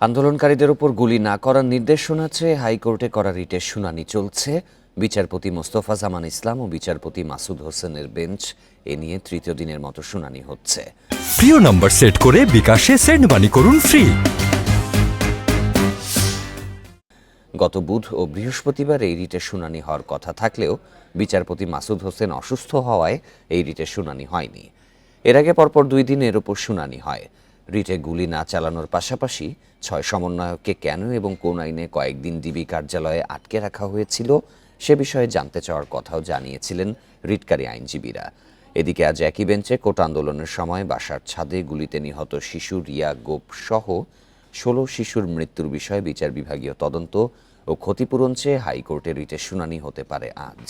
আন্দোলনকারীদের উপর গুলি না করার নির্দেশনা চেয়ে হাইকোর্টে করা রিটের শুনানি চলছে। বিচারপতি মোস্তফা জামান ইসলাম ও বিচারপতি মাসুদ হোসেনের বেঞ্চ এ নিয়ে তৃতীয় দিনের মতো শুনানি হচ্ছে। প্রিয় নম্বর সেট করে বিকাশে সেন্ড মানি করুন ফ্রি। গত বুধ ও বৃহস্পতিবার এই রিটের শুনানি হওয়ার কথা থাকলেও বিচারপতি মাসুদ হোসেন অসুস্থ হওয়ায় এই রিটের শুনানি হয়নি। এর আগে পরপর 2 দিন এর উপর শুনানি হয়। রিটে গুলি না চালানোর পাশাপাশি 6 সমন্বয়ককে কেন এবং কোন আইনে কয়েকদিন ডিবি কার্যালয়ে আটকে রাখা হয়েছিল সে বিষয়ে জানতে চাওয়ার কথাও জানিয়েছিলেন রিটকারী আইনজীবীরা। এদিকে আজ একই বেঞ্চে কোটা আন্দোলনের সময় বাসার ছাদে গুলিতে নিহত শিশু রিয়া গোপ সহ 16 শিশুর মৃত্যুর বিষয়ে বিচার বিভাগীয় তদন্ত ও ক্ষতিপূরণ চেয়ে হাইকোর্টে রিটের শুনানি হতে পারে আজ।